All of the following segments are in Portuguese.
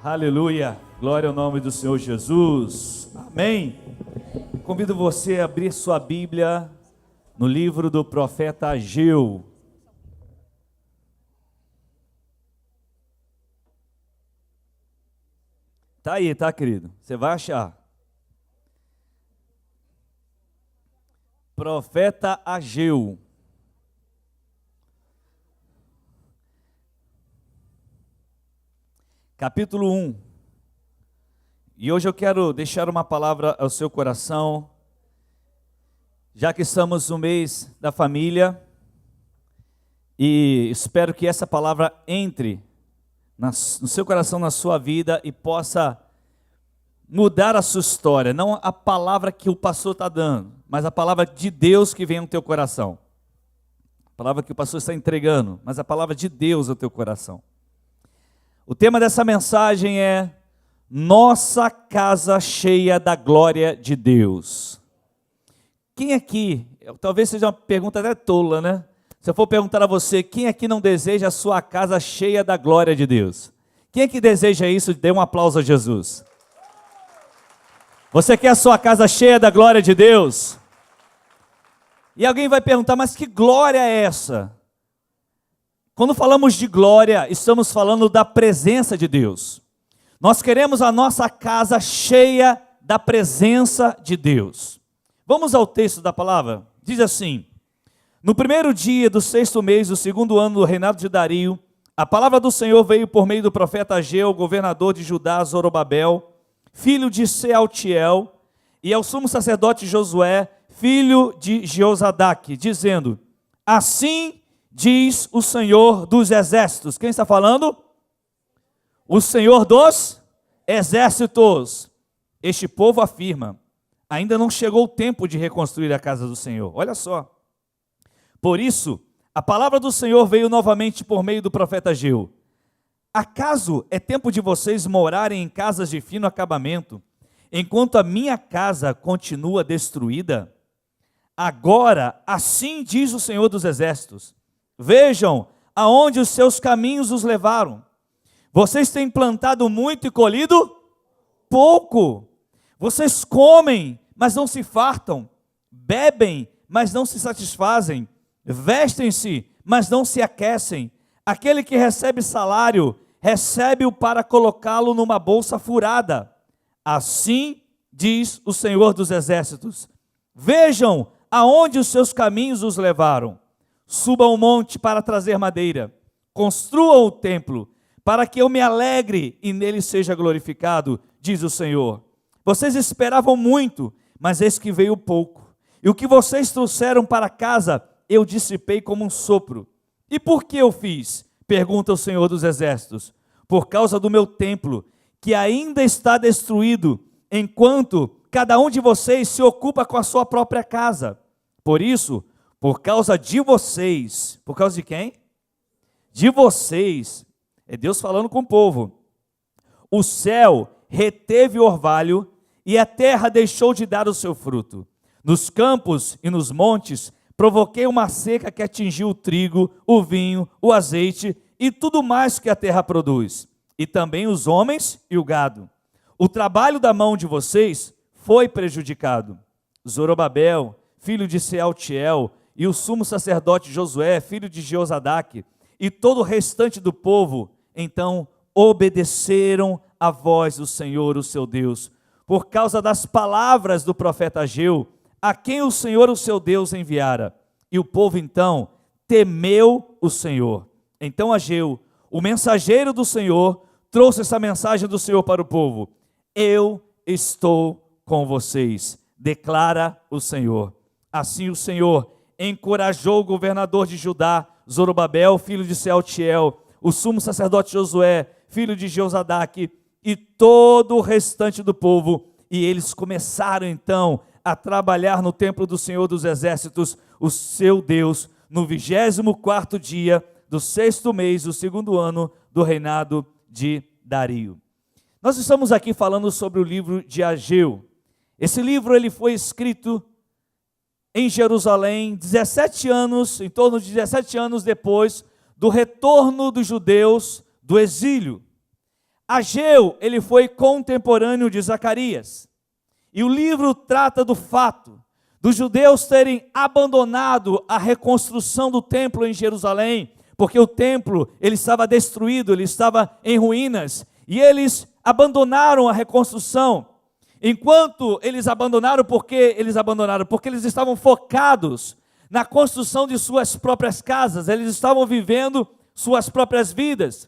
Aleluia, glória ao nome do Senhor Jesus, amém. Convido você a abrir sua Bíblia no livro do profeta Ageu. Tá aí, tá, querido? Você vai achar. Profeta Ageu. Capítulo 1. E hoje eu quero deixar uma palavra ao seu coração, já que estamos no mês da família, e espero que essa palavra entre no seu coração, na sua vida, e possa mudar a sua história. Não a palavra que o pastor está dando, mas a palavra de Deus que vem no teu coração. A palavra que o pastor está entregando, mas a palavra de Deus ao teu coração. O tema dessa mensagem é Nossa Casa Cheia da Glória de Deus. Quem aqui, talvez seja uma pergunta até tola, né? Se eu for perguntar a você, quem aqui não deseja a sua casa cheia da glória de Deus? Quem aqui deseja isso? Dê um aplauso a Jesus. Você quer a sua casa cheia da glória de Deus? E alguém vai perguntar, mas que glória é essa? Quando falamos de glória, estamos falando da presença de Deus. Nós queremos a nossa casa cheia da presença de Deus. Vamos ao texto da palavra? Diz assim: no primeiro dia do 6º mês do 2º ano do reinado de Dario, a palavra do Senhor veio por meio do profeta Ageu, governador de Judá, Zorobabel, filho de Sealtiel, e ao sumo sacerdote Josué, filho de Jeozadaque, dizendo: assim diz o Senhor dos exércitos. Quem está falando? O Senhor dos exércitos. Este povo afirma: ainda não chegou o tempo de reconstruir a casa do Senhor. Olha só. Por isso, a palavra do Senhor veio novamente por meio do profeta Ageu. Acaso é tempo de vocês morarem em casas de fino acabamento, enquanto a minha casa continua destruída? Agora, assim diz o Senhor dos exércitos: vejam aonde os seus caminhos os levaram. Vocês têm plantado muito e colhido pouco. Vocês comem, mas não se fartam. Bebem, mas não se satisfazem. Vestem-se, mas não se aquecem. Aquele que recebe salário, recebe-o para colocá-lo numa bolsa furada. Assim diz o Senhor dos exércitos: vejam aonde os seus caminhos os levaram. Suba ao monte para trazer madeira, construam o templo, para que eu me alegre e nele seja glorificado, diz o Senhor. Vocês esperavam muito, mas eis que veio pouco. E o que vocês trouxeram para casa, eu dissipei como um sopro. E por que eu fiz? Pergunta o Senhor dos exércitos. Por causa do meu templo, que ainda está destruído, enquanto cada um de vocês se ocupa com a sua própria casa. Por isso, por causa de vocês, por causa de quem? De vocês, é Deus falando com o povo. O céu reteve o orvalho e a terra deixou de dar o seu fruto. Nos campos e nos montes, provoquei uma seca que atingiu o trigo, o vinho, o azeite e tudo mais que a terra produz, e também os homens e o gado. O trabalho da mão de vocês foi prejudicado. Zorobabel, filho de Sealtiel, e o sumo sacerdote Josué, filho de Jeozadaque, e todo o restante do povo, então obedeceram à voz do Senhor, o seu Deus, por causa das palavras do profeta Ageu, a quem o Senhor, o seu Deus, enviara. E o povo então temeu o Senhor. Então Ageu, o mensageiro do Senhor, trouxe essa mensagem do Senhor para o povo: eu estou com vocês, declara o Senhor. Assim o Senhor encorajou o governador de Judá, Zorobabel, filho de Sealtiel, o sumo sacerdote Josué, filho de Jeozadaque, e todo o restante do povo, e eles começaram então a trabalhar no templo do Senhor dos exércitos, o seu Deus, no 24º dia do 6º mês do 2º ano do reinado de Dario. Nós estamos aqui falando sobre o livro de Ageu. Esse livro ele foi escrito em Jerusalém, 17 anos, em torno de 17 anos depois do retorno dos judeus do exílio. Ageu, ele foi contemporâneo de Zacarias. E o livro trata do fato dos judeus terem abandonado a reconstrução do templo em Jerusalém, porque o templo ele estava destruído, ele estava em ruínas, e eles abandonaram a reconstrução. Enquanto eles abandonaram, porque eles estavam focados na construção de suas próprias casas, eles estavam vivendo suas próprias vidas.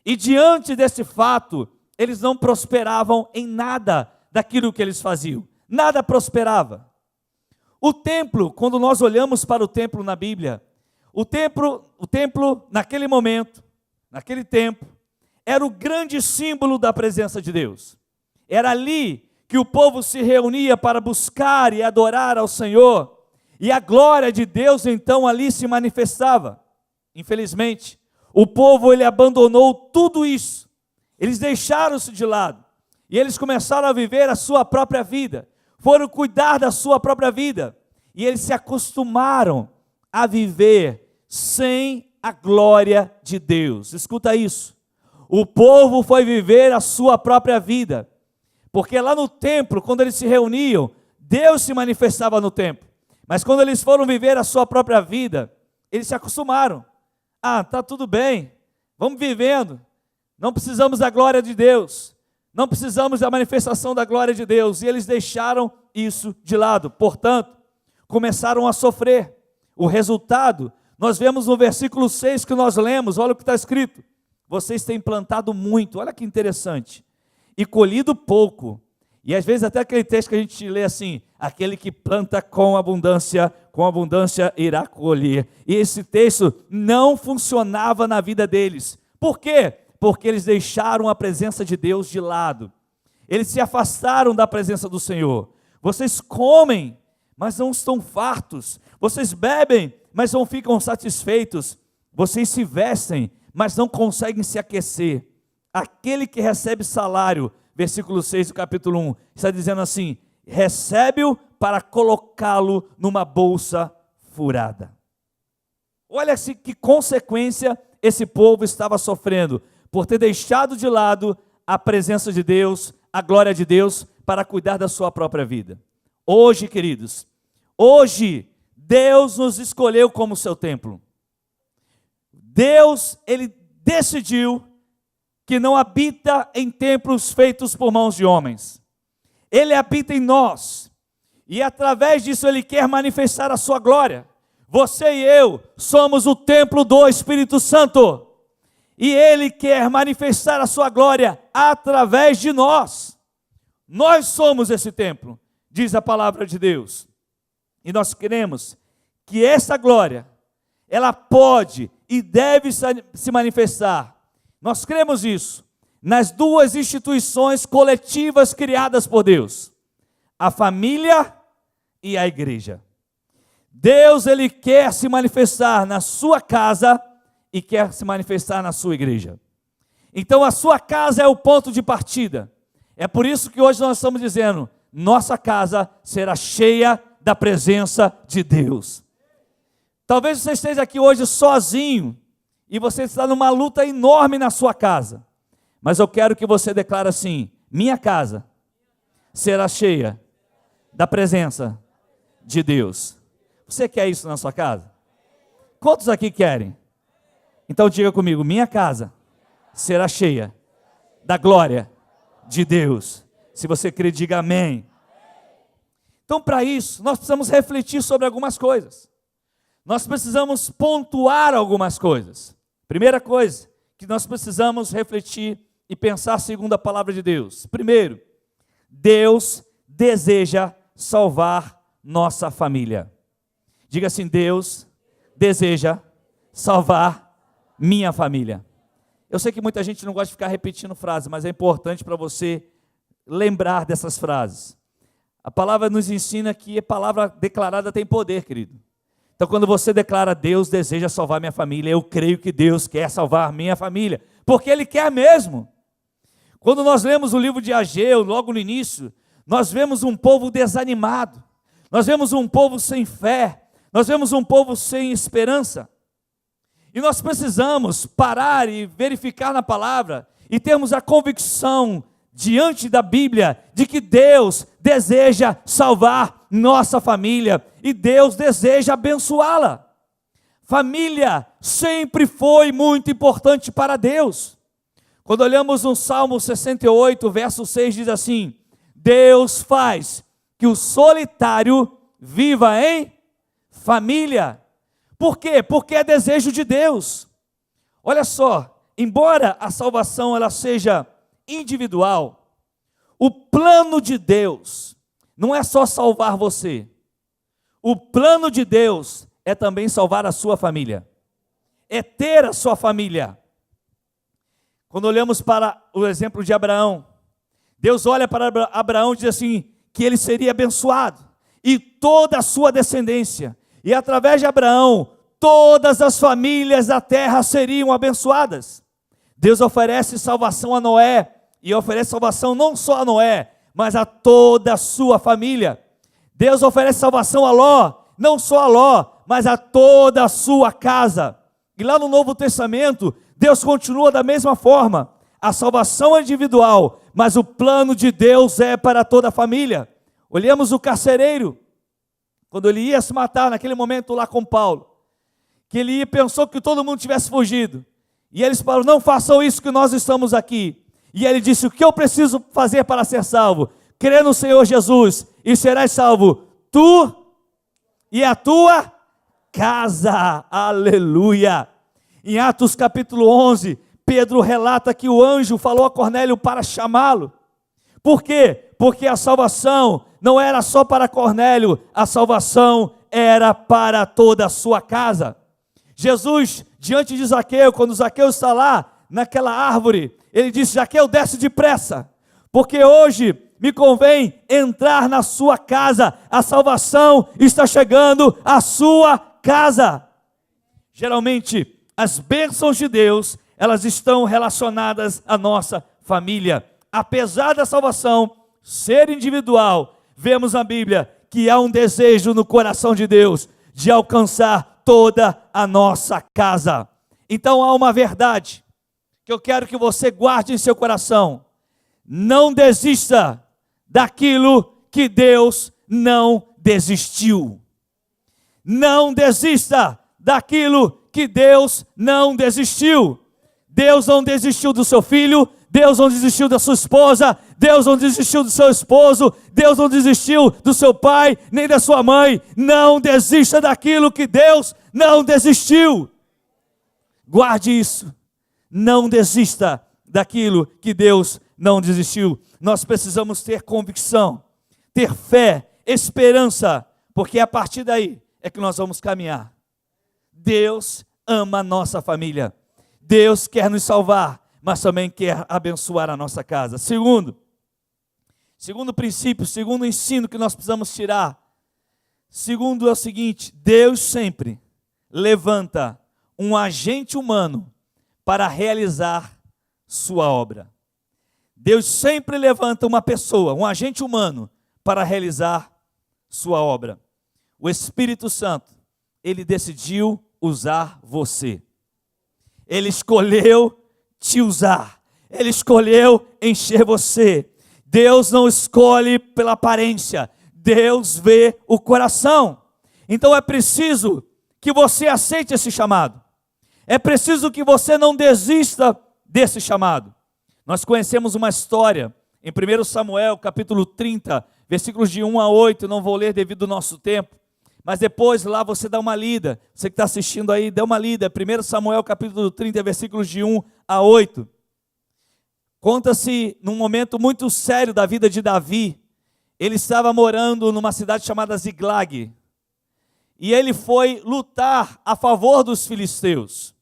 E diante desse fato, eles não prosperavam em nada daquilo que eles faziam. Nada prosperava. O templo, quando nós olhamos para o templo na Bíblia, o templo naquele momento, naquele tempo, era o grande símbolo da presença de Deus. Era ali que o povo se reunia para buscar e adorar ao Senhor, e a glória de Deus então ali se manifestava. Infelizmente, o povo ele abandonou tudo isso, eles deixaram-se de lado, e eles começaram a viver a sua própria vida, foram cuidar da sua própria vida, e eles se acostumaram a viver sem a glória de Deus. Escuta isso, o povo foi viver a sua própria vida, porque lá no templo, quando eles se reuniam, Deus se manifestava no templo, mas quando eles foram viver a sua própria vida, eles se acostumaram. Tá tudo bem, vamos vivendo, não precisamos da glória de Deus, não precisamos da manifestação da glória de Deus, e eles deixaram isso de lado, portanto, começaram a sofrer. O resultado, nós vemos no versículo 6 que nós lemos, olha o que está escrito: vocês têm plantado muito, olha que interessante, e colhido pouco. E às vezes até aquele texto que a gente lê assim, aquele que planta com abundância irá colher. E esse texto não funcionava na vida deles. Por quê? Porque eles deixaram a presença de Deus de lado. Eles se afastaram da presença do Senhor. Vocês comem, mas não estão fartos. Vocês bebem, mas não ficam satisfeitos. Vocês se vestem, mas não conseguem se aquecer. Aquele que recebe salário, versículo 6 do capítulo 1, está dizendo assim: recebe-o para colocá-lo numa bolsa furada. Olha-se que consequência esse povo estava sofrendo, por ter deixado de lado a presença de Deus, a glória de Deus, para cuidar da sua própria vida. Hoje, queridos, hoje, Deus nos escolheu como seu templo. Deus, Ele decidiu que não habita em templos feitos por mãos de homens. Ele habita em nós, e através disso Ele quer manifestar a sua glória. Você e eu somos o templo do Espírito Santo, e Ele quer manifestar a sua glória através de nós. Nós somos esse templo, diz a palavra de Deus, e nós queremos que essa glória, ela pode e deve se manifestar. Nós cremos isso nas duas instituições coletivas criadas por Deus, a família e a igreja. Deus, Ele quer se manifestar na sua casa e quer se manifestar na sua igreja. Então a sua casa é o ponto de partida. É por isso que hoje nós estamos dizendo, nossa casa será cheia da presença de Deus. Talvez você esteja aqui hoje sozinho, e você está numa luta enorme na sua casa, mas eu quero que você declare assim: minha casa será cheia da presença de Deus. Você quer isso na sua casa? Quantos aqui querem? Então diga comigo: minha casa será cheia da glória de Deus. Se você crê, diga amém. Então, para isso, nós precisamos refletir sobre algumas coisas. Nós precisamos pontuar algumas coisas. Primeira coisa que nós precisamos refletir e pensar segundo a palavra de Deus. Primeiro, Deus deseja salvar nossa família. Diga assim: Deus deseja salvar minha família. Eu sei que muita gente não gosta de ficar repetindo frases, mas é importante para você lembrar dessas frases. A palavra nos ensina que a palavra declarada tem poder, querido. Então, quando você declara: Deus deseja salvar minha família, eu creio que Deus quer salvar minha família, porque Ele quer mesmo. Quando nós lemos o livro de Ageu, logo no início, nós vemos um povo desanimado, nós vemos um povo sem fé, nós vemos um povo sem esperança. E nós precisamos parar e verificar na palavra e termos a convicção diante da Bíblia de que Deus deseja salvar nossa família e Deus deseja abençoá-la. Família sempre foi muito importante para Deus. Quando olhamos no Salmo 68, verso 6, diz assim: Deus faz que o solitário viva em família. Por quê? Porque é desejo de Deus. Olha só, embora a salvação ela seja individual, o plano de Deus não é só salvar você. O plano de Deus é também salvar a sua família. É ter a sua família. Quando olhamos para o exemplo de Abraão, Deus olha para Abraão e diz assim, que ele seria abençoado, e toda a sua descendência, e através de Abraão, todas as famílias da terra seriam abençoadas. Deus oferece salvação a Noé, e oferece salvação não só a Noé, mas a toda a sua família. Deus oferece salvação a Ló, não só a Ló, mas a toda a sua casa. E lá no Novo Testamento, Deus continua da mesma forma. A salvação é individual, mas o plano de Deus é para toda a família. Olhamos o carcereiro, quando ele ia se matar naquele momento lá com Paulo, que ele pensou que todo mundo tivesse fugido. E eles falaram, não façam isso que nós estamos aqui. E ele disse, o que eu preciso fazer para ser salvo? Crê no Senhor Jesus e serás salvo, tu e a tua casa. Aleluia. Em Atos capítulo 11, Pedro relata que o anjo falou a Cornélio para chamá-lo. Por quê? Porque a salvação não era só para Cornélio, a salvação era para toda a sua casa. Jesus, diante de Zaqueu, quando Zaqueu está lá, naquela árvore, ele disse, Zaqueu, desce depressa, porque hoje me convém entrar na sua casa, a salvação está chegando à sua casa. Geralmente, as bênçãos de Deus, elas estão relacionadas à nossa família. Apesar da salvação ser individual, vemos na Bíblia que há um desejo no coração de Deus de alcançar toda a nossa casa. Então há uma verdade que eu quero que você guarde em seu coração. Não desista daquilo que Deus não desistiu. Não desista daquilo que Deus não desistiu. Deus não desistiu do seu filho, Deus não desistiu da sua esposa, Deus não desistiu do seu esposo, Deus não desistiu do seu pai, nem da sua mãe. Não desista daquilo que Deus não desistiu. Guarde isso. Não desista daquilo que Deus não desistiu. Nós precisamos ter convicção, ter fé, esperança, porque a partir daí é que nós vamos caminhar. Deus ama a nossa família. Deus quer nos salvar, mas também quer abençoar a nossa casa. Segundo princípio, segundo ensino que nós precisamos tirar. Segundo é o seguinte, Deus sempre levanta um agente humano para realizar sua obra. Deus sempre levanta uma pessoa, um agente humano, para realizar sua obra. O Espírito Santo, ele decidiu usar você. Ele escolheu te usar. Ele escolheu encher você. Deus não escolhe pela aparência. Deus vê o coração. Então é preciso que você aceite esse chamado. É preciso que você não desista desse chamado. Nós conhecemos uma história em 1 Samuel, capítulo 30, versículos de 1 a 8, não vou ler devido ao nosso tempo, mas depois lá você dá uma lida, você que está assistindo aí, dá uma lida, 1 Samuel, capítulo 30, versículos de 1 a 8. Conta-se num momento muito sério da vida de Davi, ele estava morando numa cidade chamada Ziglag, e ele foi lutar a favor dos filisteus.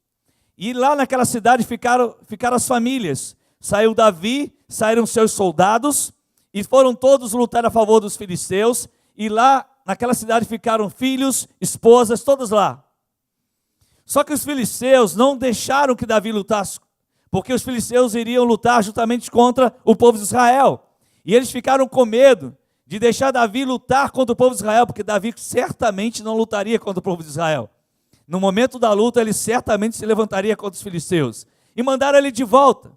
E lá naquela cidade ficaram as famílias. Saiu Davi, saíram seus soldados, e foram todos lutar a favor dos filisteus. E lá naquela cidade ficaram filhos, esposas, todos lá. Só que os filisteus não deixaram que Davi lutasse, porque os filisteus iriam lutar justamente contra o povo de Israel. E eles ficaram com medo de deixar Davi lutar contra o povo de Israel, porque Davi certamente não lutaria contra o povo de Israel. No momento da luta, ele certamente se levantaria contra os filisteus. E mandaram ele de volta.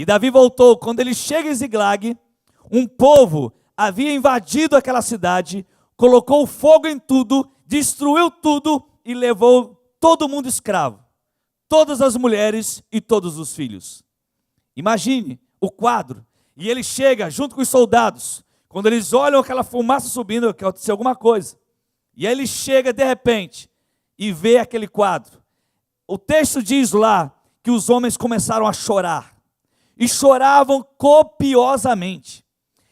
E Davi voltou. Quando ele chega em Ziglag, um povo havia invadido aquela cidade, colocou fogo em tudo, destruiu tudo e levou todo mundo escravo. Todas as mulheres e todos os filhos. Imagine o quadro. E ele chega junto com os soldados. Quando eles olham aquela fumaça subindo, que aconteceu alguma coisa. E aí ele chega de repente e vê aquele quadro. O texto diz lá que os homens começaram a chorar. E choravam copiosamente.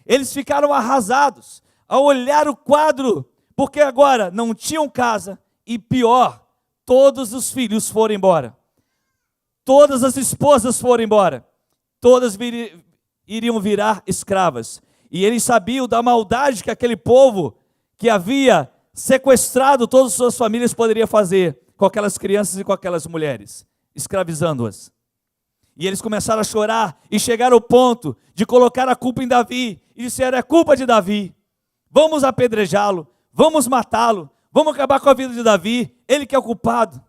Eles ficaram arrasados ao olhar o quadro, porque agora não tinham casa e pior, todos os filhos foram embora. Todas as esposas foram embora. Todas iriam virar escravas. E eles sabiam da maldade que aquele povo que havia sequestrado todas as suas famílias poderia fazer com aquelas crianças e com aquelas mulheres, escravizando-as. E eles começaram a chorar e chegaram ao ponto de colocar a culpa em Davi. E disseram, é culpa de Davi. Vamos apedrejá-lo, vamos matá-lo, vamos acabar com a vida de Davi, ele que é o culpado.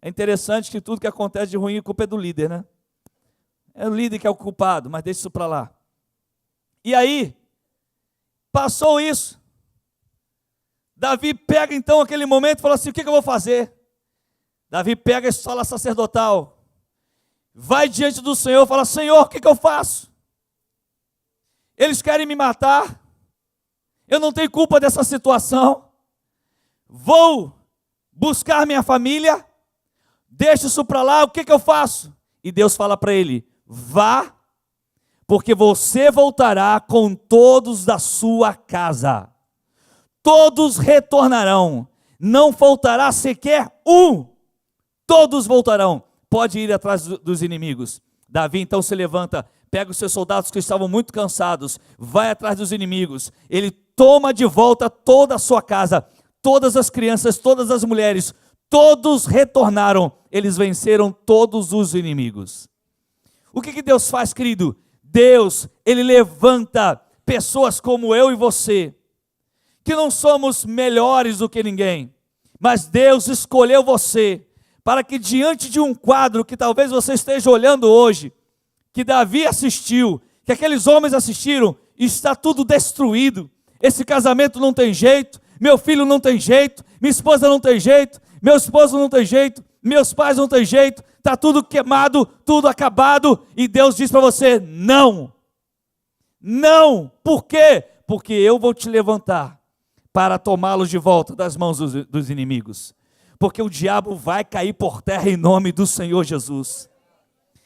É interessante que tudo que acontece de ruim, a culpa é do líder, né? É o líder que é o culpado, mas deixa isso para lá. E aí, passou isso. Davi pega então aquele momento e fala assim, o que eu vou fazer? Davi pega a estola sacerdotal, vai diante do Senhor e fala, Senhor, o que eu faço? Eles querem me matar, eu não tenho culpa dessa situação, vou buscar minha família, deixa isso para lá, o que eu faço? E Deus fala para ele, vá, porque você voltará com todos da sua casa, todos retornarão, não faltará sequer um, todos voltarão, pode ir atrás dos inimigos. Davi então se levanta, pega os seus soldados que estavam muito cansados, vai atrás dos inimigos, ele toma de volta toda a sua casa, todas as crianças, todas as mulheres, todos retornaram, eles venceram todos os inimigos. O que Deus faz, querido? Deus, Ele levanta pessoas como eu e você, que não somos melhores do que ninguém, mas Deus escolheu você, para que diante de um quadro que talvez você esteja olhando hoje, que Davi assistiu, que aqueles homens assistiram, está tudo destruído, esse casamento não tem jeito, meu filho não tem jeito, minha esposa não tem jeito, meu esposo não tem jeito, meus pais não tem jeito, está tudo queimado, tudo acabado, e Deus diz para você, não, não, por quê? Porque eu vou te levantar, para tomá-los de volta das mãos dos inimigos, porque o diabo vai cair por terra em nome do Senhor Jesus.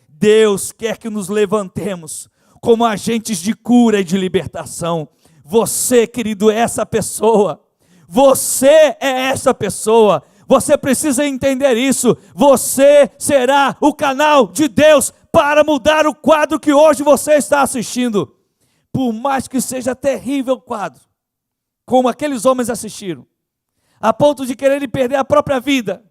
Deus quer que nos levantemos como agentes de cura e de libertação. Você, querido, é essa pessoa. Você é essa pessoa. Você precisa entender isso. Você será o canal de Deus para mudar o quadro que hoje você está assistindo. Por mais que seja terrível o quadro, como aqueles homens assistiram, a ponto de quererem perder a própria vida,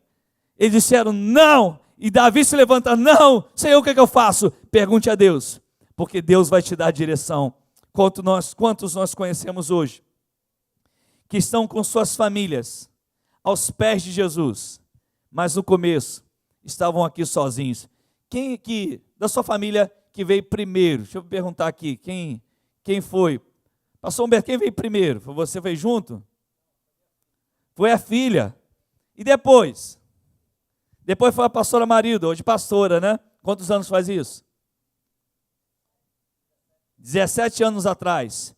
eles disseram não. E Davi se levanta, não, Senhor, o que eu faço? Pergunte a Deus, porque Deus vai te dar a direção. Quantos nós conhecemos hoje, que estão com suas famílias aos pés de Jesus, mas no começo estavam aqui sozinhos. Quem aqui da sua família que veio primeiro? Deixa eu perguntar aqui, quem foi? Pastor Humberto, quem veio primeiro? Foi você, veio junto? Foi a filha. E depois? Depois foi a pastora Marilda, hoje pastora, né? Quantos anos faz isso? 17 anos atrás.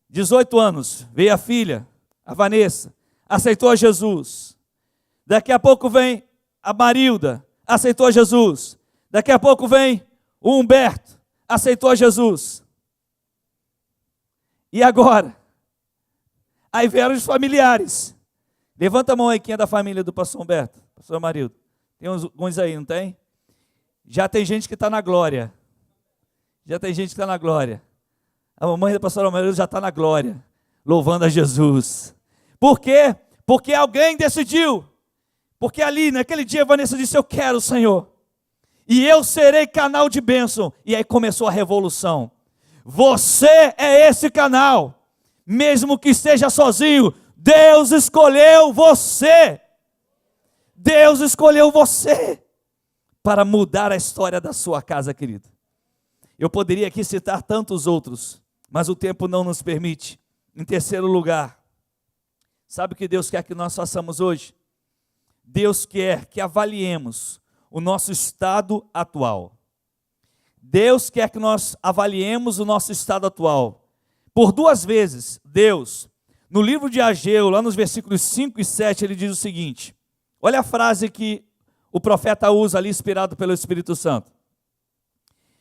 18 anos, veio a filha, a Vanessa, aceitou a Jesus. Daqui a pouco vem a Marilda, aceitou a Jesus. Daqui a pouco vem o Humberto, aceitou a Jesus. E agora? Aí vieram os familiares. Levanta a mão aí, quem é da família do pastor Humberto, pastor Marilda. Tem alguns aí, não tem? Já tem gente que está na glória. Já tem gente que está na glória. A mamãe da pastora Marilda já está na glória, louvando a Jesus. Por quê? Porque alguém decidiu. Porque ali, naquele dia, a Vanessa disse, eu quero o Senhor. E eu serei canal de bênção. E aí começou a revolução. Você é esse canal. Mesmo que esteja sozinho, Deus escolheu você. Deus escolheu você para mudar a história da sua casa, querido. Eu poderia aqui citar tantos outros, mas o tempo não nos permite. Em terceiro lugar, sabe o que Deus quer que nós façamos hoje? Deus quer que avaliemos o nosso estado atual. Deus quer que nós avaliemos o nosso estado atual. Por duas vezes, Deus, no livro de Ageu, lá nos versículos 5 e 7, ele diz o seguinte, olha a frase que o profeta usa ali, inspirado pelo Espírito Santo.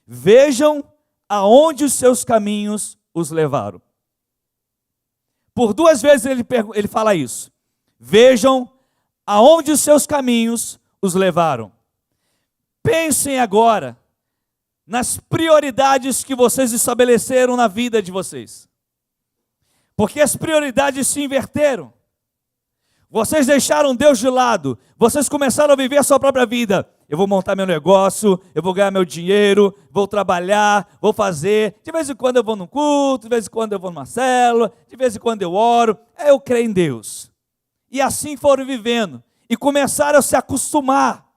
Vejam aonde os seus caminhos os levaram. Por duas vezes ele fala isso. Vejam aonde os seus caminhos os levaram. Pensem agora nas prioridades que vocês estabeleceram na vida de vocês. Porque as prioridades se inverteram. Vocês deixaram Deus de lado. Vocês começaram a viver a sua própria vida. Eu vou montar meu negócio, eu vou ganhar meu dinheiro, vou trabalhar, vou fazer. De vez em quando eu vou num culto, de vez em quando eu vou numa célula, de vez em quando eu oro. Eu creio em Deus. E assim foram vivendo. E começaram a se acostumar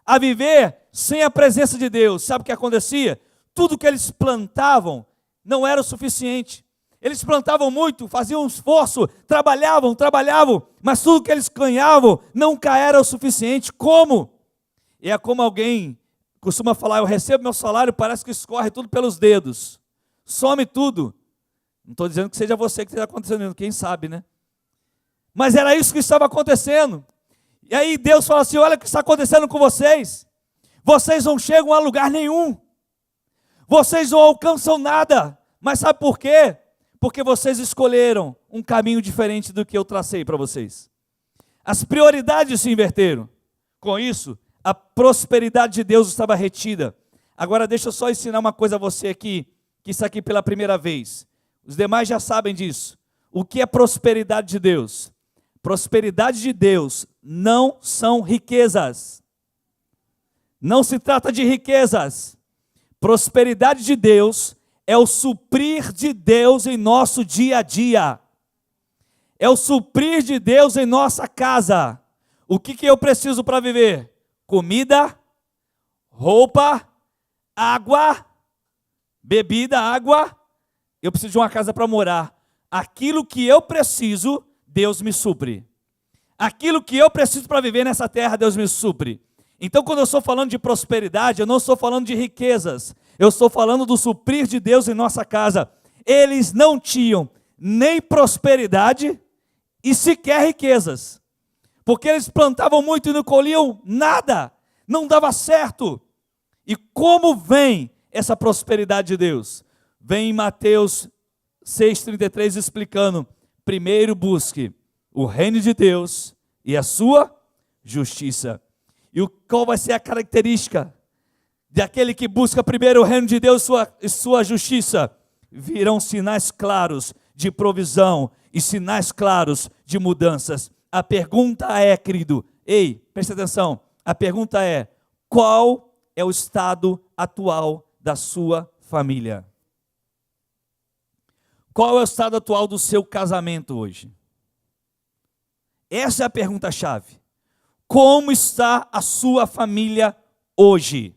a viver sem a presença de Deus. Sabe o que acontecia? Tudo que eles plantavam não era o suficiente. Eles plantavam muito, faziam um esforço, trabalhavam, mas tudo que eles ganhavam nunca era o suficiente. Como? É como alguém costuma falar, eu recebo meu salário, parece que escorre tudo pelos dedos. Some tudo. Não estou dizendo que seja você que esteja acontecendo, quem sabe, né? Mas era isso que estava acontecendo. E aí Deus fala assim, olha o que está acontecendo com vocês. Vocês não chegam a lugar nenhum. Vocês não alcançam nada. Mas sabe por quê? Porque vocês escolheram um caminho diferente do que eu tracei para vocês. As prioridades se inverteram. Com isso, a prosperidade de Deus estava retida. Agora deixa eu só ensinar uma coisa a você aqui, que está aqui pela primeira vez. Os demais já sabem disso. O que é prosperidade de Deus? Prosperidade de Deus não são riquezas. Não se trata de riquezas. Prosperidade de Deus é o suprir de Deus em nosso dia a dia. É o suprir de Deus em nossa casa. O que eu preciso para viver? Comida, roupa, água, bebida, água. Eu preciso de uma casa para morar. Aquilo que eu preciso, Deus me supre. Aquilo que eu preciso para viver nessa terra, Deus me supre. Então, quando eu estou falando de prosperidade, eu não estou falando de riquezas. Eu estou falando do suprir de Deus em nossa casa. Eles não tinham nem prosperidade e sequer riquezas. Porque eles plantavam muito e não colhiam nada. Não dava certo. E como vem essa prosperidade de Deus? Vem em Mateus 6,33 explicando. Primeiro busque o reino de Deus e a sua justiça. E qual vai ser a característica daquele que busca primeiro o reino de Deus e sua justiça? Virão sinais claros de provisão e sinais claros de mudanças. A pergunta é, querido, preste atenção, a pergunta é, qual é o estado atual da sua família? Qual é o estado atual do seu casamento hoje? Essa é a pergunta-chave. Como está a sua família hoje?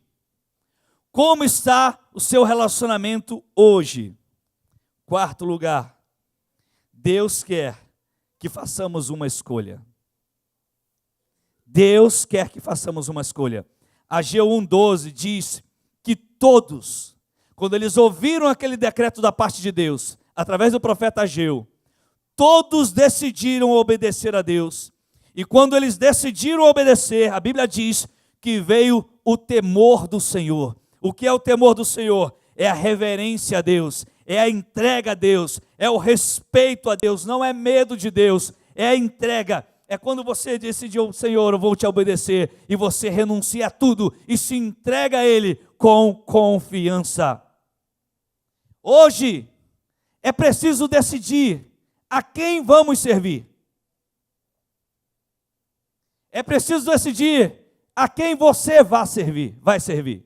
Como está o seu relacionamento hoje? Quarto lugar, Deus quer que façamos uma escolha. Deus quer que façamos uma escolha. Ageu 1,12 diz que todos, quando eles ouviram aquele decreto da parte de Deus, através do profeta Ageu, todos decidiram obedecer a Deus. E quando eles decidiram obedecer, a Bíblia diz que veio o temor do Senhor. O que é o temor do Senhor? É a reverência a Deus, é a entrega a Deus, é o respeito a Deus, não é medo de Deus, é a entrega. É quando você decidiu, Senhor, eu vou te obedecer, e você renuncia a tudo e se entrega a Ele com confiança. Hoje é preciso decidir a quem vamos servir. É preciso decidir a quem você vai servir.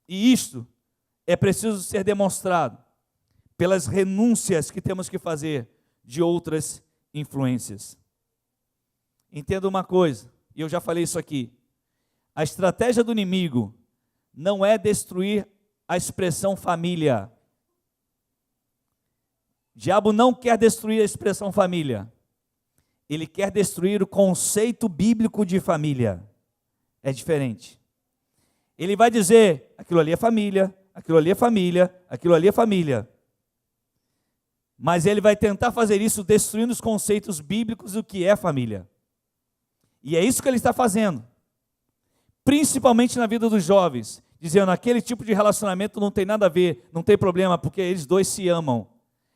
E isto é preciso ser demonstrado pelas renúncias que temos que fazer de outras influências. Entenda uma coisa, e eu já falei isso aqui. A estratégia do inimigo não é destruir a expressão família. O diabo não quer destruir a expressão família. Ele quer destruir o conceito bíblico de família. É diferente. Ele vai dizer, aquilo ali é família, aquilo ali é família, aquilo ali é família. Mas ele vai tentar fazer isso destruindo os conceitos bíblicos do que é família. E é isso que ele está fazendo. Principalmente na vida dos jovens. Dizendo, aquele tipo de relacionamento não tem nada a ver, não tem problema, porque eles dois se amam.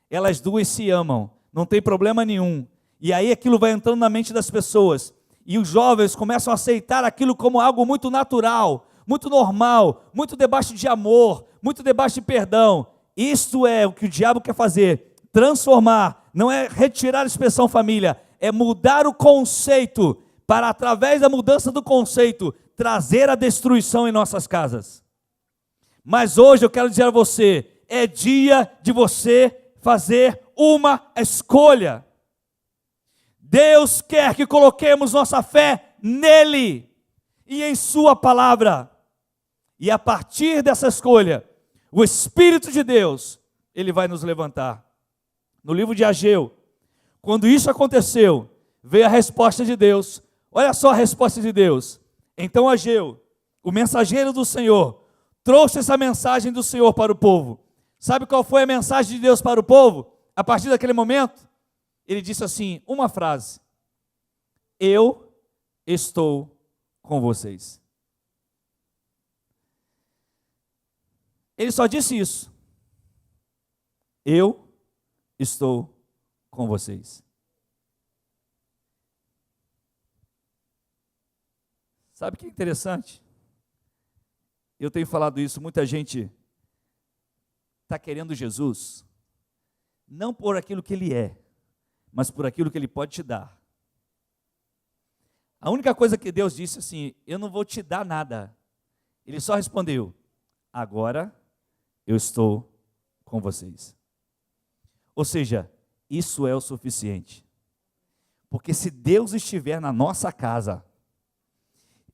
Elas duas se amam, não tem problema nenhum. E aí aquilo vai entrando na mente das pessoas. E os jovens começam a aceitar aquilo como algo muito natural, muito normal, muito debaixo de amor, muito debaixo de perdão. Isto é o que o diabo quer fazer, transformar, não é retirar a expressão família, é mudar o conceito, para através da mudança do conceito, trazer a destruição em nossas casas. Mas hoje eu quero dizer a você, é dia de você fazer uma escolha. Deus quer que coloquemos nossa fé nele e em sua palavra. E a partir dessa escolha, o Espírito de Deus, ele vai nos levantar. No livro de Ageu, quando isso aconteceu, veio a resposta de Deus. Olha só a resposta de Deus. Então Ageu, o mensageiro do Senhor, trouxe essa mensagem do Senhor para o povo. Sabe qual foi a mensagem de Deus para o povo? A partir daquele momento, ele disse assim, uma frase: eu estou com vocês. Ele só disse isso. Eu estou com vocês. Sabe o que é interessante? Eu tenho falado isso, muita gente está querendo Jesus, não por aquilo que ele é, mas por aquilo que ele pode te dar. A única coisa que Deus disse assim, eu não vou te dar nada. Ele só respondeu, agora eu estou com vocês. Ou seja, isso é o suficiente. Porque se Deus estiver na nossa casa,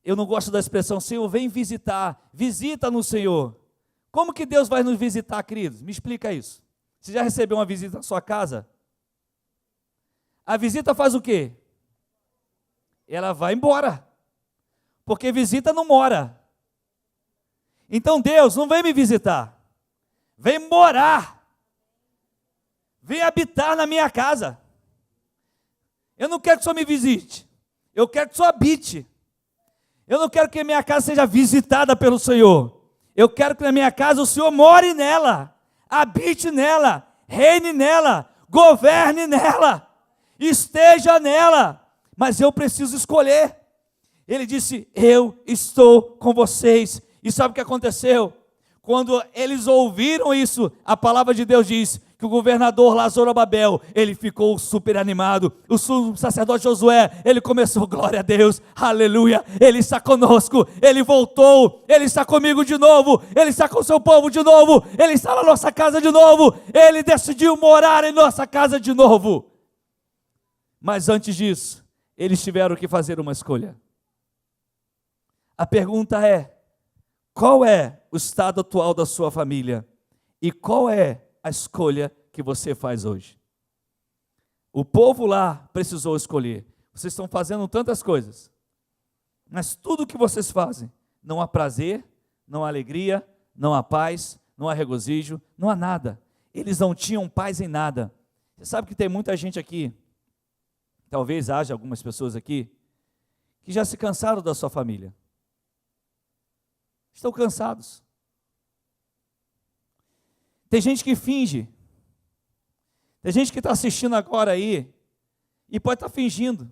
eu não gosto da expressão, Senhor, vem visitar, visita no Senhor. Como que Deus vai nos visitar, queridos? Me explica isso. Você já recebeu uma visita na sua casa? A visita faz o quê? Ela vai embora. Porque visita não mora. Então Deus não vem me visitar. Vem morar. Vem habitar na minha casa. Eu não quero que só me visite. Eu quero que só habite. Eu não quero que a minha casa seja visitada pelo Senhor. Eu quero que na minha casa o Senhor more nela, habite nela, reine nela, governe nela, esteja nela. Mas eu preciso escolher. Ele disse, eu estou com vocês. E sabe o que aconteceu? Quando eles ouviram isso, a palavra de Deus diz que o governador lá, Zorobabel, ele ficou super animado. O sumo sacerdote Josué, ele começou, glória a Deus, aleluia, ele está conosco, ele voltou, ele está comigo de novo, ele está com o seu povo de novo, ele está na nossa casa de novo, ele decidiu morar em nossa casa de novo. Mas antes disso, eles tiveram que fazer uma escolha. A pergunta é, qual é o estado atual da sua família? E qual é a escolha que você faz hoje? O povo lá precisou escolher. Vocês estão fazendo tantas coisas, mas tudo que vocês fazem, não há prazer, não há alegria, não há paz, não há regozijo, não há nada. Eles não tinham paz em nada. Você sabe que tem muita gente aqui, talvez haja algumas pessoas aqui, que já se cansaram da sua família. Estão cansados. Tem gente que finge. Tem gente que está assistindo agora aí e pode estar fingindo.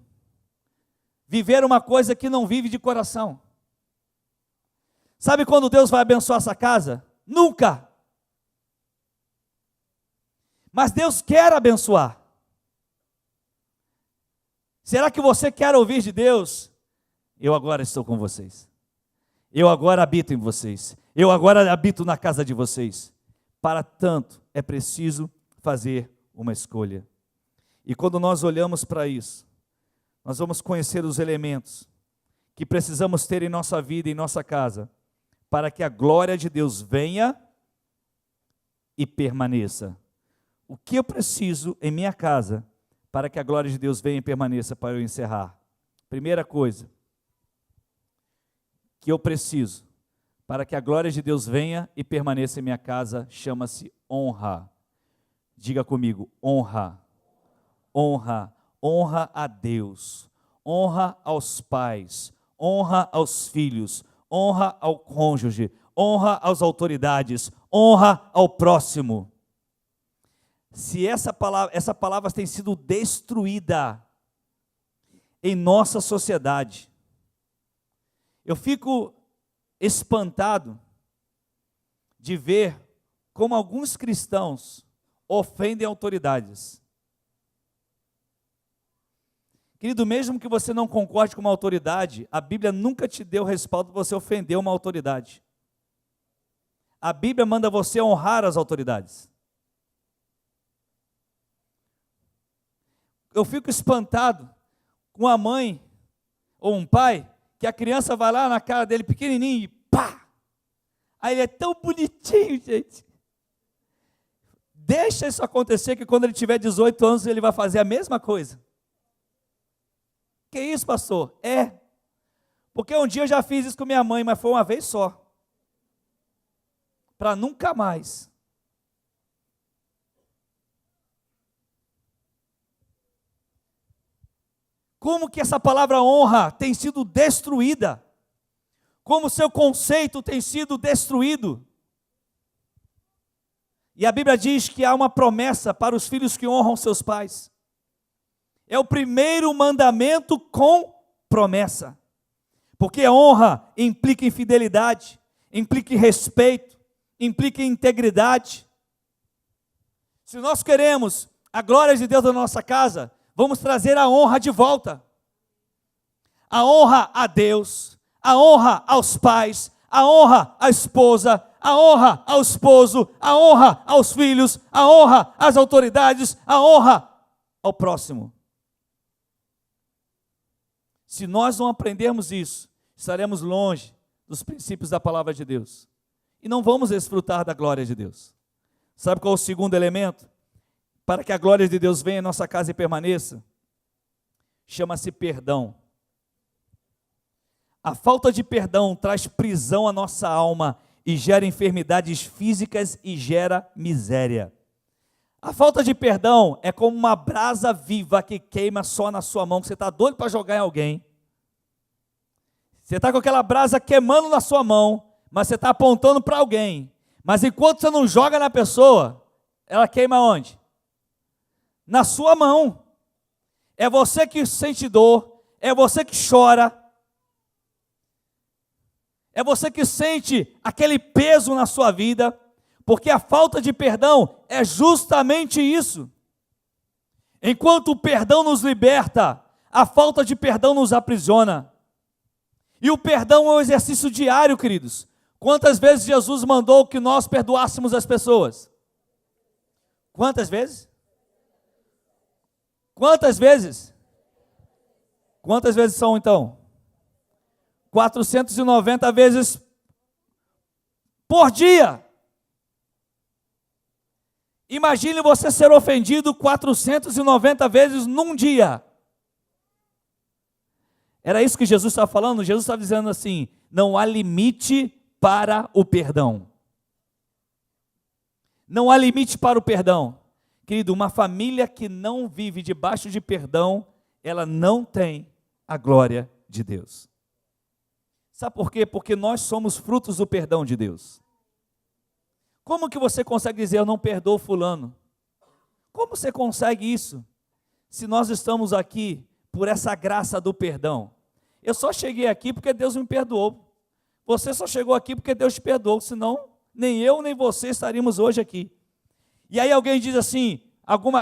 Viver uma coisa que não vive de coração. Sabe quando Deus vai abençoar essa casa? Nunca. Mas Deus quer abençoar. Será que você quer ouvir de Deus? Eu agora estou com vocês. Eu agora habito em vocês. Eu agora habito na casa de vocês. Para tanto, é preciso fazer uma escolha. E quando nós olhamos para isso, nós vamos conhecer os elementos que precisamos ter em nossa vida, em nossa casa, para que a glória de Deus venha e permaneça. O que eu preciso em minha casa para que a glória de Deus venha e permaneça, para eu encerrar? Primeira coisa que eu preciso para que a glória de Deus venha e permaneça em minha casa chama-se honra. Diga comigo, honra. Honra. Honra a Deus. Honra aos pais. Honra aos filhos. Honra ao cônjuge. Honra às autoridades. Honra ao próximo. Se essa palavra tem sido destruída em nossa sociedade, eu fico espantado de ver como alguns cristãos ofendem autoridades. Querido, mesmo que você não concorde com uma autoridade, a Bíblia nunca te deu respaldo para você ofender uma autoridade. A Bíblia manda você honrar as autoridades. Eu fico espantado com a mãe ou um pai que a criança vai lá na cara dele pequenininho e pá! Aí ele é tão bonitinho, gente. Deixa isso acontecer que quando ele tiver 18 anos ele vai fazer a mesma coisa. Que isso, pastor? Porque um dia eu já fiz isso com minha mãe, mas foi uma vez só. Para nunca mais. Como que essa palavra honra tem sido destruída? Como seu conceito tem sido destruído? E a Bíblia diz que há uma promessa para os filhos que honram seus pais. É o primeiro mandamento com promessa. Porque honra implica em fidelidade, implica em respeito, implica em integridade. Se nós queremos a glória de Deus na nossa casa, vamos trazer a honra de volta. A honra a Deus, a honra aos pais, a honra à esposa, a honra ao esposo, a honra aos filhos, a honra às autoridades, a honra ao próximo. Se nós não aprendermos isso, estaremos longe dos princípios da palavra de Deus. E não vamos desfrutar da glória de Deus. Sabe qual é o segundo elemento? Para que a glória de Deus venha em nossa casa e permaneça? Chama-se perdão. A falta de perdão traz prisão à nossa alma e gera enfermidades físicas e gera miséria. A falta de perdão é como uma brasa viva que queima só na sua mão, que você está doido para jogar em alguém. Você está com aquela brasa queimando na sua mão, mas você está apontando para alguém. Mas enquanto você não joga na pessoa, ela queima onde? Na sua mão. É você que sente dor, é você que chora, é você que sente aquele peso na sua vida, porque a falta de perdão é justamente isso. Enquanto o perdão nos liberta, a falta de perdão nos aprisiona. E o perdão é um exercício diário, queridos. Quantas vezes Jesus mandou que nós perdoássemos as pessoas? Quantas vezes? Quantas vezes? Quantas vezes são então? 490 vezes por dia. Imagine você ser ofendido 490 vezes num dia. Era isso que Jesus estava falando? Jesus estava dizendo assim: não há limite para o perdão. Não há limite para o perdão. Querido, uma família que não vive debaixo de perdão, ela não tem a glória de Deus. Sabe por quê? Porque nós somos frutos do perdão de Deus. Como que você consegue dizer, eu não perdoo fulano? Como você consegue isso? Se nós estamos aqui por essa graça do perdão. Eu só cheguei aqui porque Deus me perdoou. Você só chegou aqui porque Deus te perdoou, senão nem eu nem você estaríamos hoje aqui. E aí alguém diz assim,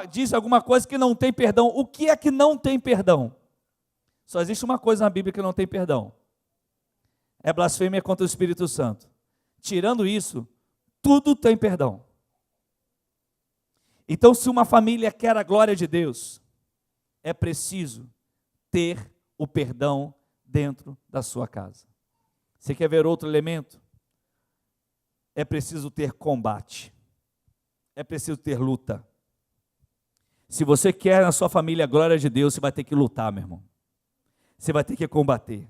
diz alguma coisa que não tem perdão. O que é que não tem perdão? Só existe uma coisa na Bíblia que não tem perdão. É blasfêmia contra o Espírito Santo. Tirando isso, tudo tem perdão. Então, se uma família quer a glória de Deus, é preciso ter o perdão dentro da sua casa. Você quer ver outro elemento? É preciso ter combate. é preciso ter luta. Se você quer na sua família a glória de Deus, você vai ter que lutar, meu irmão. Você vai ter que combater.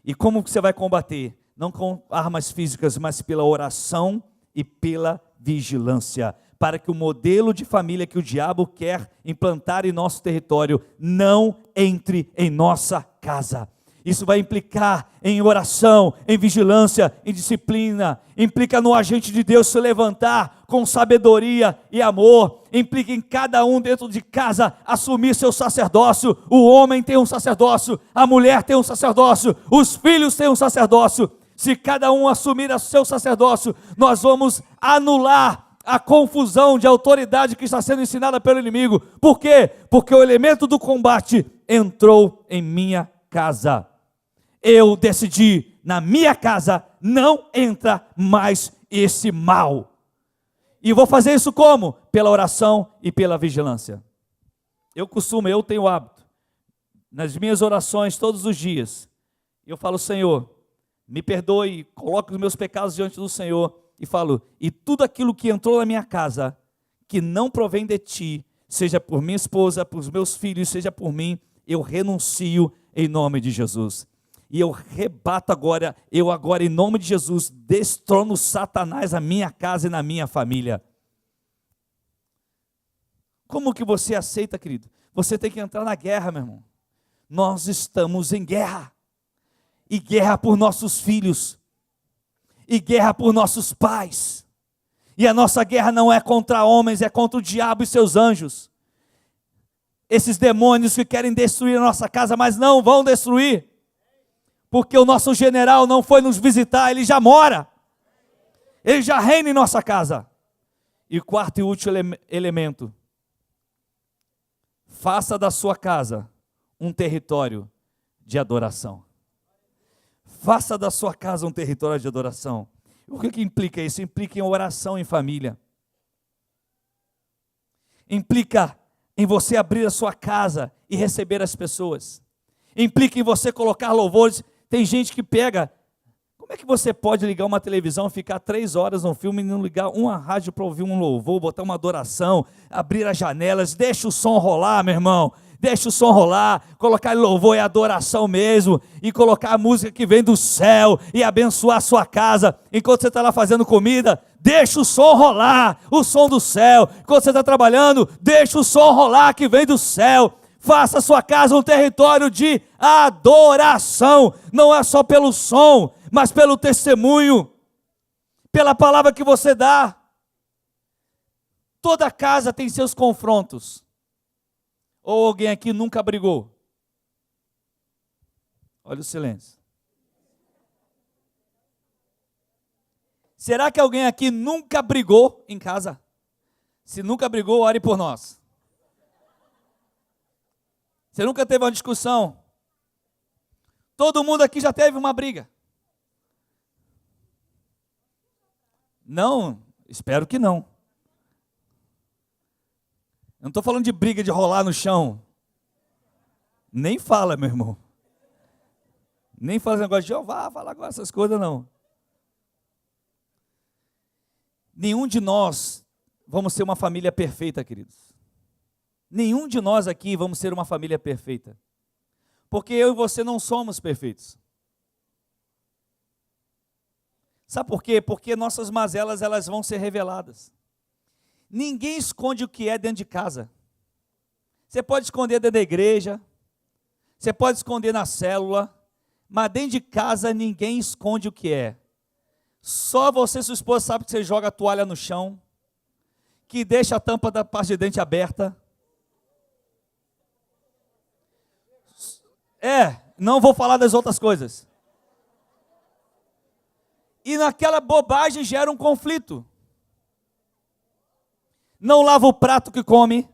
E como que você vai combater? Não com armas físicas, mas pela oração e pela vigilância, para que o modelo de família que o diabo quer implantar em nosso território não entre em nossa casa. Isso vai implicar em oração, em vigilância, em disciplina, implica no agente de Deus se levantar com sabedoria e amor, implica em cada um dentro de casa assumir seu sacerdócio. O homem tem um sacerdócio, a mulher tem um sacerdócio, os filhos têm um sacerdócio. Se cada um assumir o seu sacerdócio, nós vamos anular a confusão de autoridade que está sendo ensinada pelo inimigo. Por quê? Porque o elemento do combate entrou em minha casa. Eu decidi, na minha casa não entra mais esse mal. E vou fazer isso como? Pela oração e pela vigilância. Eu tenho o hábito, nas minhas orações todos os dias, eu falo: Senhor, me perdoe, coloco os meus pecados diante do Senhor e falo: e tudo aquilo que entrou na minha casa, que não provém de ti, seja por minha esposa, por meus filhos, seja por mim, eu renuncio em nome de Jesus. E eu rebato agora, em nome de Jesus, destrono Satanás na minha casa e na minha família. Como que você aceita, querido? Você tem que entrar na guerra, meu irmão. Nós estamos em guerra. E guerra por nossos filhos. E guerra por nossos pais. E a nossa guerra não é contra homens, é contra o diabo e seus anjos. Esses demônios que querem destruir a nossa casa, mas não vão destruir. Porque o nosso general não foi nos visitar, ele já mora. Ele já reina em nossa casa. E o quarto e último elemento: faça da sua casa um território de adoração. Faça da sua casa um território de adoração. O que implica isso? Implica em oração em família. Implica em você abrir a sua casa e receber as pessoas. Implica em você colocar louvores. Tem gente que pega, como é que você pode ligar uma televisão, ficar 3 horas no filme e não ligar uma rádio para ouvir um louvor, botar uma adoração, abrir as janelas, deixa o som rolar, meu irmão, deixa o som rolar, colocar louvor e adoração mesmo, e colocar a música que vem do céu, e abençoar a sua casa, enquanto você está lá fazendo comida, deixa o som rolar, o som do céu, enquanto você está trabalhando, deixa o som rolar que vem do céu. Faça a sua casa um território de adoração, não é só pelo som, mas pelo testemunho, pela palavra que você dá. Toda casa tem seus confrontos. Ou alguém aqui nunca brigou? Olha o silêncio. Será que alguém aqui nunca brigou em casa? Se nunca brigou, ore por nós. Você nunca teve uma discussão? Todo mundo aqui já teve uma briga? Não, espero que não. Eu não estou falando de briga de rolar no chão. Nem fala, meu irmão. Nem fala esse negócio de Jeová, fala agora essas coisas, não. Nenhum de nós vamos ser uma família perfeita, queridos. Nenhum de nós aqui vamos ser uma família perfeita. Porque eu e você não somos perfeitos. Sabe por quê? Porque nossas mazelas, elas vão ser reveladas. Ninguém esconde o que é dentro de casa. Você pode esconder dentro da igreja, você pode esconder na célula, mas dentro de casa ninguém esconde o que é. Só você e sua esposa sabem que você joga a toalha no chão, que deixa a tampa da pasta de dente aberta. Não vou falar das outras coisas. E naquela bobagem gera um conflito. Não lava o prato que come.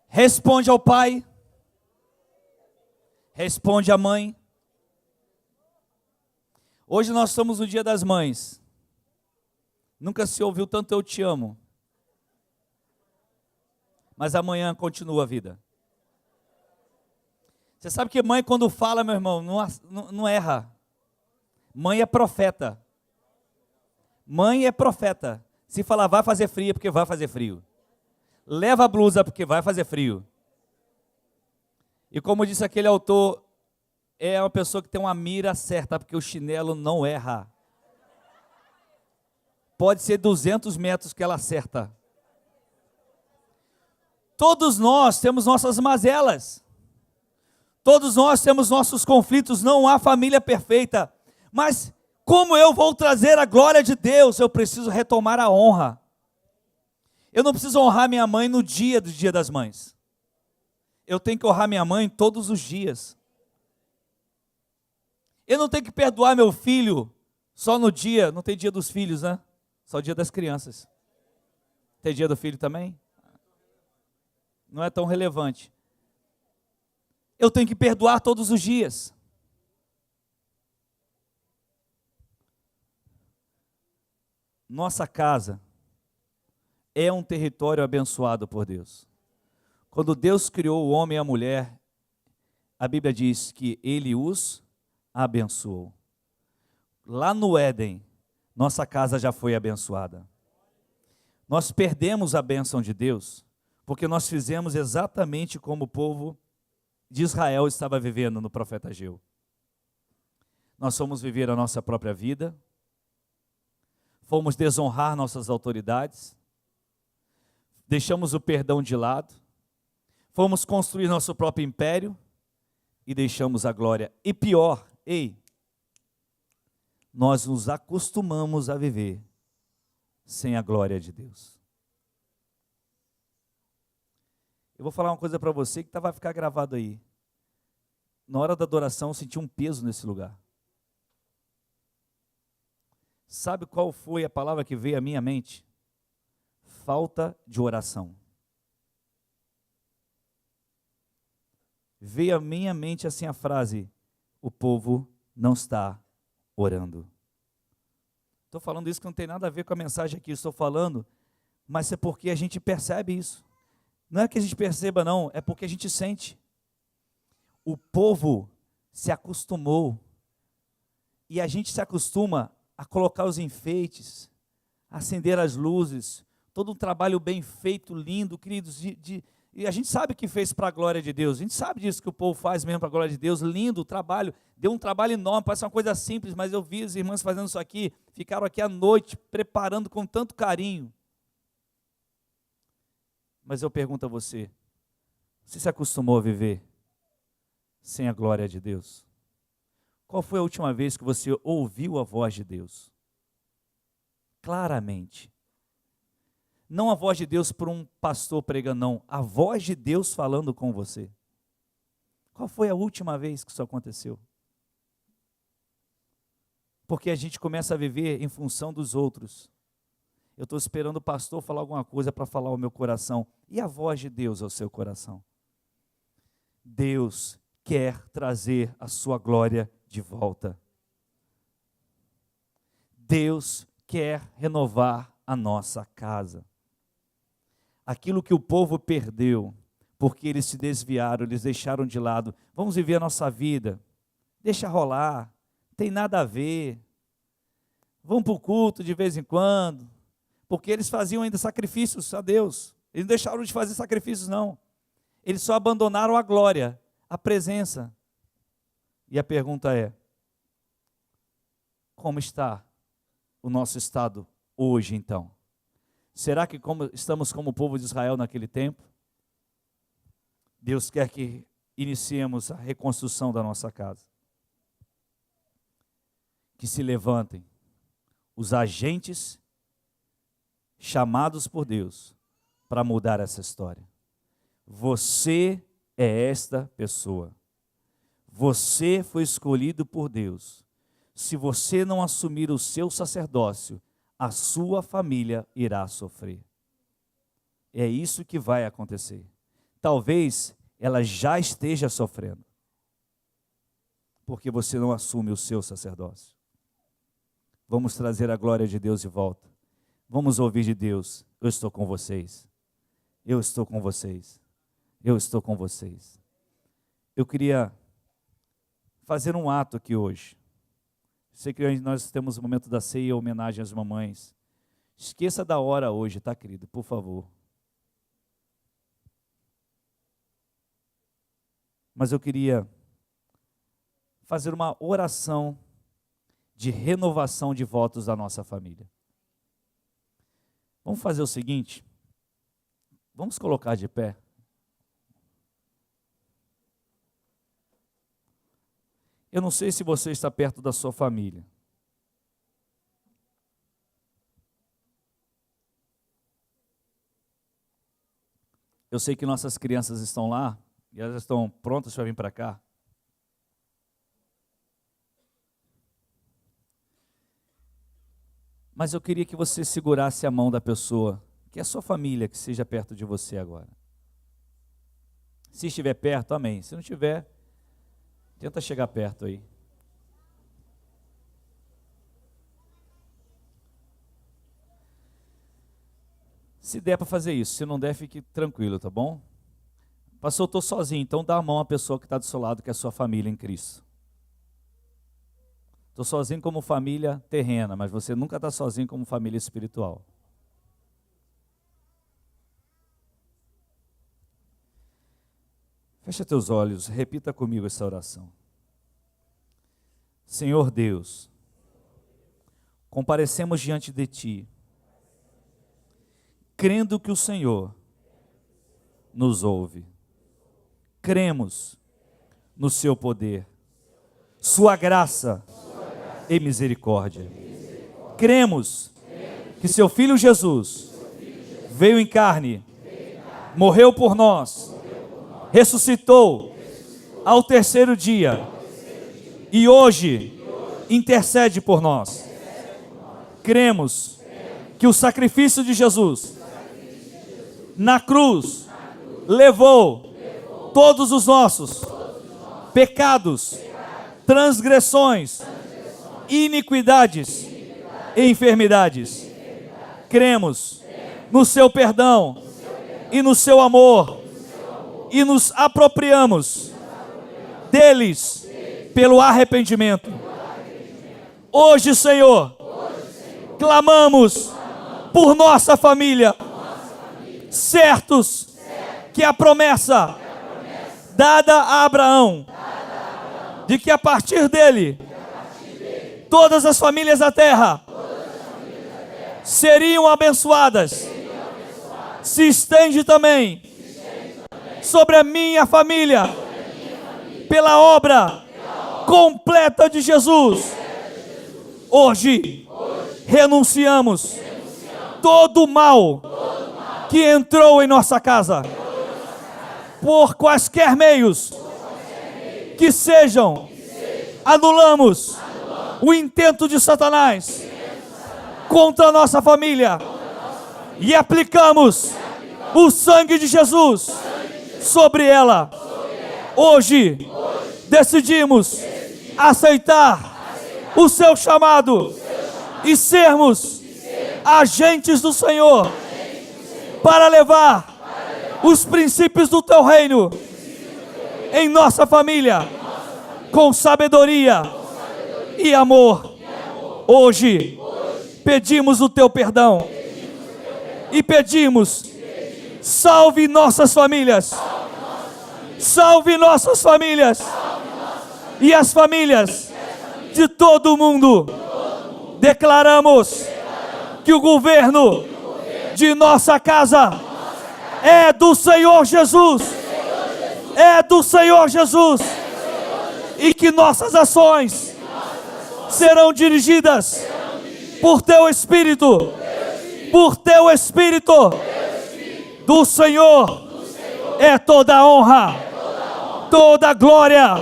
Responde ao pai. Responde à mãe. Hoje nós estamos no Dia das Mães. Nunca se ouviu tanto eu te amo. Mas amanhã continua a vida. Você sabe que mãe, quando fala, meu irmão, não erra. Mãe é profeta. Mãe é profeta. Se falar vai fazer frio, é porque vai fazer frio. Leva a blusa, porque vai fazer frio. E como disse aquele autor, é uma pessoa que tem uma mira certa, porque o chinelo não erra. Pode ser 200 metros que ela acerta. Todos nós temos nossas mazelas. Todos nós temos nossos conflitos. Não há família perfeita. Mas como eu vou trazer a glória de Deus? Eu preciso retomar a honra. Eu não preciso honrar minha mãe no dia do Dia das Mães. Eu tenho que honrar minha mãe todos os dias. Eu não tenho que perdoar meu filho só no dia, não tem dia dos filhos, né? Só dia das crianças. Tem dia do filho também? Não é tão relevante. Eu tenho que perdoar todos os dias. Nossa casa é um território abençoado por Deus. Quando Deus criou o homem e a mulher, a Bíblia diz que Ele os abençoou. Lá no Éden, nossa casa já foi abençoada. Nós perdemos a bênção de Deus, porque nós fizemos exatamente como o povo de Israel estava vivendo no profeta Ageu. Nós fomos viver a nossa própria vida, fomos desonrar nossas autoridades, deixamos o perdão de lado, fomos construir nosso próprio império e deixamos a glória. E pior, nós nos acostumamos a viver sem a glória de Deus. Eu vou falar uma coisa para você que vai ficar gravado aí. Na hora da adoração eu senti um peso nesse lugar. Sabe qual foi a palavra que veio à minha mente? Falta de oração. Veio à minha mente assim a frase: o povo não está orando. Estou falando isso que não tem nada a ver com a mensagem aqui, estou falando, mas é porque a gente percebe isso. Não é que a gente perceba não, é porque a gente sente. O povo se acostumou, e a gente se acostuma a colocar os enfeites, acender as luzes, todo um trabalho bem feito, lindo, queridos, e a gente sabe que fez para a glória de Deus, a gente sabe disso que o povo faz mesmo para a glória de Deus, lindo o trabalho, deu um trabalho enorme, parece uma coisa simples, mas eu vi as irmãs fazendo isso aqui, ficaram aqui à noite, preparando com tanto carinho. Mas eu pergunto a você, você se acostumou a viver sem a glória de Deus? Qual foi a última vez que você ouviu a voz de Deus? Claramente. Não a voz de Deus por um pastor pregando, não. A voz de Deus falando com você. Qual foi a última vez que isso aconteceu? Porque a gente começa a viver em função dos outros. Eu estou esperando o pastor falar alguma coisa para falar ao meu coração. E a voz de Deus ao seu coração? Deus quer trazer a sua glória de volta. Deus quer renovar a nossa casa. Aquilo que o povo perdeu, porque eles se desviaram, eles deixaram de lado. Vamos viver a nossa vida, deixa rolar, não tem nada a ver. Vamos para o culto de vez em quando, porque eles faziam ainda sacrifícios a Deus. Eles não deixaram de fazer sacrifícios, não. Eles só abandonaram a glória, a presença. E a pergunta é: como está o nosso estado hoje, então? Será que estamos como o povo de Israel naquele tempo? Deus quer que iniciemos a reconstrução da nossa casa. Que se levantem os agentes chamados por Deus para mudar essa história. Você é esta pessoa. Você foi escolhido por Deus. Se você não assumir o seu sacerdócio, a sua família irá sofrer. É isso que vai acontecer. Talvez ela já esteja sofrendo, porque você não assume o seu sacerdócio. vamos trazer a glória de Deus de volta. Vamos ouvir de Deus: eu estou com vocês. Eu estou com vocês. Eu estou com vocês. Eu queria fazer um ato aqui hoje. Sei que nós temos o momento da ceia, homenagem às mamães. Esqueça da hora hoje, tá, querido? Por favor. Mas eu queria fazer uma oração de renovação de votos da nossa família. Vamos fazer o seguinte, vamos colocar de pé. Eu não sei se você está perto da sua família. Eu sei que nossas crianças estão lá e elas estão prontas para vir para cá. Mas eu queria que você segurasse a mão da pessoa, que é a sua família, que seja perto de você agora. Se estiver perto, amém. Se não estiver, tenta chegar perto aí. Se der para fazer isso, se não der, fique tranquilo, tá bom? Pastor, eu estou sozinho, então dá a mão à pessoa que está do seu lado, que é a sua família em Cristo. Estou sozinho como família terrena, mas você nunca está sozinho como família espiritual. Fecha teus olhos, repita comigo essa oração. Senhor Deus, comparecemos diante de Ti, crendo que o Senhor nos ouve. Cremos no Seu poder, Sua graça e misericórdia. Cremos que Seu Filho Jesus veio em carne, morreu por nós, ressuscitou ao terceiro dia e hoje intercede por nós. Cremos que o sacrifício de Jesus na cruz levou todos os nossos pecados, transgressões, iniquidades e enfermidades. Cremos no Seu perdão e no Seu amor e nos apropriamos deles pelo arrependimento. Hoje, Senhor, clamamos por nossa família, certos que a promessa dada a Abraão, de que a partir dele, todas as famílias da terra seriam abençoadas, se estende também sobre a minha família, pela obra completa de Jesus. Hoje, renunciamos todo o mal que entrou em nossa casa, por quaisquer meios que sejam, anulamos o intento de Satanás contra a nossa família e aplicamos o sangue de Jesus sobre ela. Hoje decidimos aceitar o Seu chamado e sermos agentes do Senhor para levar os princípios do Teu reino em nossa família com sabedoria e amor. Hoje pedimos o Teu perdão e pedimos: salve nossas famílias, salve nossas famílias e as famílias de todo o mundo. Declaramos que o governo de nossa casa é do Senhor Jesus, é do Senhor Jesus, e que nossas ações serão dirigidas por Teu Espírito, por Teu Espírito. Do Senhor é toda a honra, toda a glória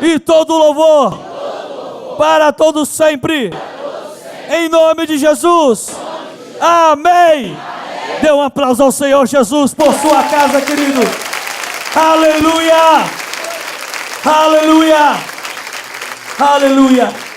e todo o louvor para todos sempre, em nome de Jesus. Amém. Dê um aplauso ao Senhor Jesus por sua casa, querido. Aleluia, aleluia, aleluia.